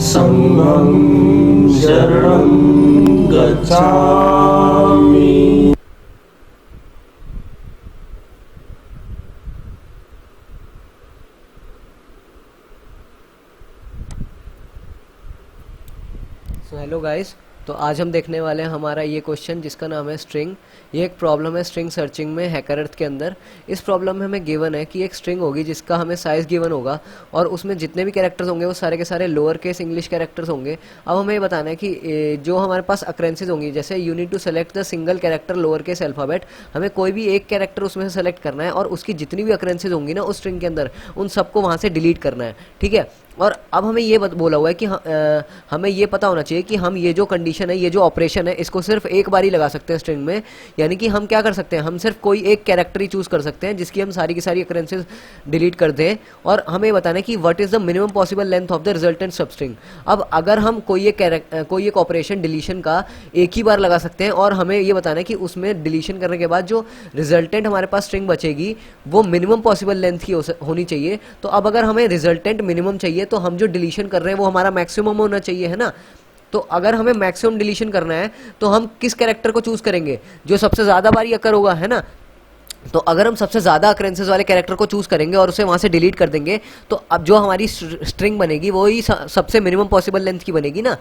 संघं शरणं गच्छामि। Hello guys, तो आज हम देखने वाले हैं हमारा ये क्वेश्चन जिसका नाम है स्ट्रिंग। ये एक प्रॉब्लम है स्ट्रिंग सर्चिंग में हैकर अर्थ के अंदर। इस प्रॉब्लम में हमें गिवन है कि एक स्ट्रिंग होगी जिसका हमें साइज़ गिवन होगा और उसमें जितने भी कैरेक्टर्स होंगे वो सारे के सारे लोअर केस इंग्लिश कैरेक्टर्स होंगे। अब हमें ये बताना है कि जो हमारे पास अक्रेंसेज होंगी, जैसे you need to select the single character lower case alphabet. हमें कोई भी एक कैरेक्टर उसमें से सेलेक्ट करना है और उसकी जितनी भी अक्रेंसेज होंगी ना उस स्ट्रिंग के अंदर, उन सबको वहाँ से डिलीट करना है। ठीक है। और अब हमें ये बोला हुआ है कि हमें ये पता होना चाहिए कि हम ये जो कंडीशन है, ये जो ऑपरेशन है, इसको सिर्फ एक बार ही लगा सकते हैं स्ट्रिंग में। यानी कि हम क्या कर सकते हैं, हम सिर्फ कोई एक कैरेक्टर ही चूज कर सकते हैं जिसकी हम सारी की सारी अकरेंसेज डिलीट कर दें। और हमें बताना है कि what is the minimum possible length of the resultant सब स्ट्रिंग। अब अगर हम कोई एक ऑपरेशन डिलीशन का एक ही बार लगा सकते हैं और हमें ये बताना है कि उसमें डिलीशन करने के बाद जो रिजल्टेंट हमारे पास स्ट्रिंग बचेगी वो मिनिमम पॉसिबल लेंथ की होनी चाहिए। तो अब अगर हमें रिजल्टेंट मिनिमम चाहिए तो हम जो डिलीशन कर रहे हैं वो हमारा मैक्सिमम होना चाहिए, है ना। तो अगर हमें मैक्सिमम डिलीशन करना है तो हम किस कैरेक्टर को चूज करेंगे, जो सबसे ज्यादा बारी अकर होगा, है ना। तो अगर हम सबसे ज्यादा अकरेंसेस वाले कैरेक्टर को चूज करेंगे और उसे वहां से डिलीट कर देंगे तो अब जो हमारी स्ट्रिंग बनेगी वो ही सबसे मिनिमम पॉसिबल लेंथ की बनेगी ना।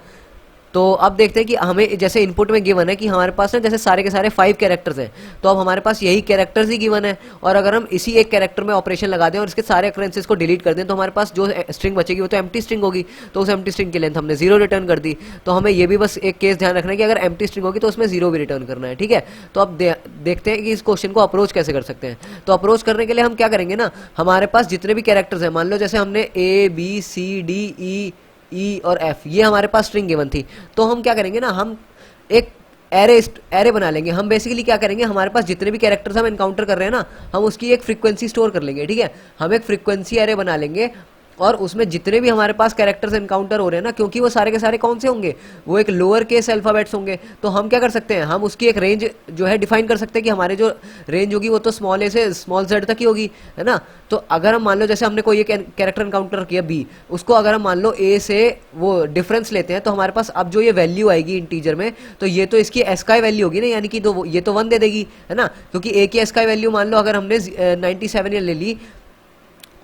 तो अब देखते हैं कि हमें जैसे इनपुट में गिवन है कि हमारे पास ना जैसे सारे के सारे 5 कैरेक्टर्स हैं, तो अब हमारे पास यही कैरेक्टर्स ही गिवन है। और अगर हम इसी एक कैरेक्टर में ऑपरेशन लगा दें और इसके सारे अकरेंसेस को डिलीट कर दें तो हमारे पास जो स्ट्रिंग बचेगी वो तो एम्प्टी स्ट्रिंग होगी। तो उस एम्प्टी स्ट्रिंग की लेंथ हमने 0 रिटर्न कर दी। तो हमें ये भी बस एक केस ध्यान रखना है कि अगर एम्प्टी स्ट्रिंग होगी तो उसमें 0 भी रिटर्न करना है। ठीक है। तो अब देखते हैं कि इस क्वेश्चन को अप्रोच कैसे कर सकते हैं। तो अप्रोच करने के लिए हम क्या करेंगे ना, हमारे पास जितने भी कैरेक्टर्स हैं, मान लो जैसे हमने ABCDE और F, ये हमारे पास स्ट्रिंग गिवन थी। तो हम क्या करेंगे ना, हम एक एरे बना लेंगे। हम बेसिकली क्या करेंगे, हमारे पास जितने भी कैरेक्टर्स हम एनकाउंटर कर रहे हैं ना, हम उसकी एक फ्रीक्वेंसी स्टोर कर लेंगे। ठीक है। हम एक फ्रीक्वेंसी एरे बना लेंगे और उसमें जितने भी हमारे पास कैरेक्टर्स एनकाउंटर हो रहे हैं ना, क्योंकि वो सारे के सारे कौन से होंगे, वो एक लोअर केस अल्फाबेट्स होंगे। तो हम क्या कर सकते हैं, हम उसकी एक रेंज जो है डिफाइन कर सकते हैं कि हमारे जो रेंज होगी वो तो स्मॉल ए से स्मॉल जेड तक ही होगी, है ना। तो अगर हम मान लो जैसे हमने कोई एक कैरेक्टर एनकाउंटर किया B, उसको अगर हम मान लो A से वो डिफरेंस लेते हैं तो हमारे पास अब जो ये वैल्यू आएगी इंटीजर में, तो ये तो इसकी एस्काई वैल्यू होगी ना, यानी कि तो ये तो 1 दे देगी, है ना। क्योंकि A की एस्काई वैल्यू मान लो अगर हमने 97 ले ली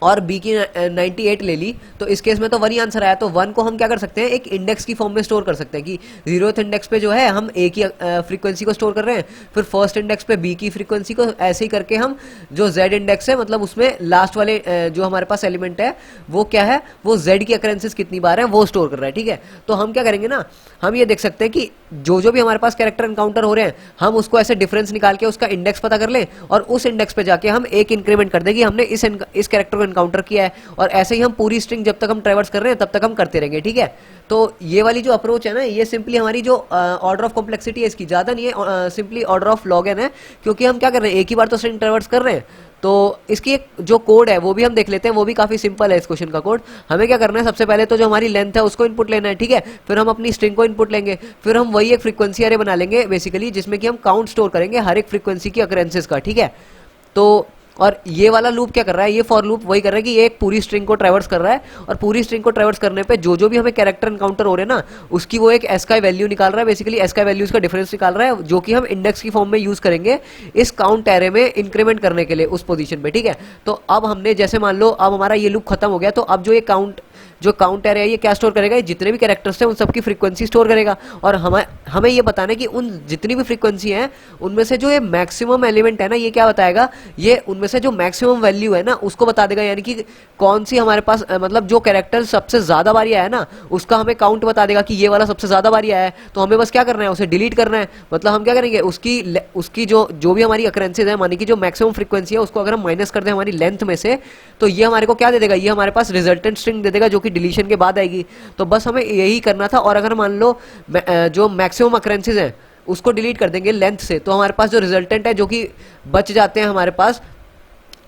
और B की 98 ले ली, तो इस केस में तो 1 ही आंसर आया। तो 1 को हम क्या कर सकते हैं, एक इंडेक्स की फॉर्म में स्टोर कर सकते हैं कि 0th इंडेक्स पे जो है हम A की फ्रीक्वेंसी को स्टोर कर रहे हैं, फिर फर्स्ट इंडेक्स पे B की फ्रीक्वेंसी को, ऐसे ही करके हम जो Z इंडेक्स है, मतलब उसमें लास्ट वाले जो हमारे पास एलिमेंट है वो क्या है, वो Z की अकरेंसेस कितनी बार है वो स्टोर कर रहा है। ठीक है। तो हम क्या करेंगे ना, हम ये देख सकते हैं कि जो भी हमारे पास कैरेक्टर एनकाउंटर हो रहे हैं, हम उसको ऐसे डिफरेंस निकाल के उसका इंडेक्स पता कर लें और उस इंडेक्स पे जाके हम एक इंक्रीमेंट कर दें कि हमने इस कैरेक्टर को एनकाउंटर किया है। और ऐसे ही हम पूरी स्ट्रिंग जब तक हम ट्रैवर्स कर रहे हैं तब तक हम करते रहेंगे। ठीक है। तो ये वाली जो अप्रोच है ना, ये सिंपली हमारी जो ऑर्डर ऑफ कॉम्प्लेक्सिटी है इसकी ज़्यादा नहीं है, simply order of log N है। क्योंकि हम क्या कर रहे हैं, एक ही बार तो स्ट्रिंग ट्रैवर्स कर रहे हैं। तो इसकी एक जो कोड है वो भी हम देख लेते हैं, वो भी काफी सिंपल है इस क्वेश्चन का कोड। हमें क्या करना है, सबसे पहले तो जो हमारी लेंथ है उसको इनपुट लेना है। ठीक है। फिर हम अपनी स्ट्रिंग को इनपुट लेंगे, फिर हम वही एक फ्रीक्वेंसी एरे बना लेंगे बेसिकली, जिसमें कि हम काउंट स्टोर करेंगे हर एक फ्रीक्वेंसी की अकरेंसेस का। ठीक है। तो और ये वाला लूप क्या कर रहा है, ये फॉर लूप वही कर रहा है कि ये एक पूरी स्ट्रिंग को ट्रैवर्स कर रहा है और पूरी स्ट्रिंग को ट्रैवर्स करने पे जो भी हमें कैरेक्टर एनकाउंटर हो रहे हैं ना, उसकी वो एक एस्काई वैल्यू निकाल रहा है। बेसिकली एस्काई वैल्यूज का डिफरेंस निकाल रहा है, जो कि हम इंडेक्स की फॉर्म में यूज करेंगे इस काउंट एरे में इंक्रीमेंट करने के लिए उस पोजीशन पे। ठीक है। तो अब हमने जैसे मान लो अब हमारा ये लूप खत्म हो गया, तो अब जो काउंट एरे है ये क्या स्टोर करेगा, जितने भी कैरेक्टर्स हैं उन सबकी फ्रीक्वेंसी स्टोर करेगा। और हमें ये बताना है कि उन जितनी भी फ्रीक्वेंसी हैं उनमें से जो ये मैक्सिमम एलिमेंट है ना, ये क्या बताएगा, ये उनमें से जो मैक्सिमम वैल्यू है ना उसको बता देगा। यानी कि कौन सी हमारे पास मतलब जो कैरेक्टर सबसे ज्यादा बारी आया है ना, उसका हमें काउंट बता देगा कि ये वाला सबसे ज्यादा बारी आया है। तो हमें बस क्या करना है, उसे डिलीट करना है। मतलब हम क्या करेंगे, उसकी जो भी हमारी अकरेंसेज है, मानी कि जो मैक्सिमम फ्रीक्वेंसी है उसको अगर हम माइनस कर दें हमारी लेंथ में से, तो ये हमारे को क्या दे देगा, ये हमारे पास रिजल्टेंट स्ट्रिंग दे देगा जो कि डिलीशन के बाद आएगी। तो बस हमें यही करना था। और अगर मान लो जो मैक्सिमम अकरेंसेज हैं उसको डिलीट कर देंगे लेंथ से, तो हमारे पास जो रिजल्टेंट है जो कि बच जाते हैं हमारे पास,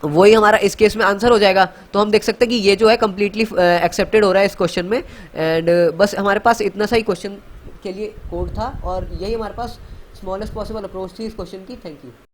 वही हमारा इस केस में आंसर हो जाएगा। तो हम देख सकते हैं कि ये जो है कंप्लीटली एक्सेप्टेड हो रहा है इस क्वेश्चन में। एंड बस हमारे पास इतना सा ही क्वेश्चन के लिए कोड था और यही हमारे पास स्मॉलेस्ट पॉसिबल अप्रोच थी इस क्वेश्चन की। Thank you.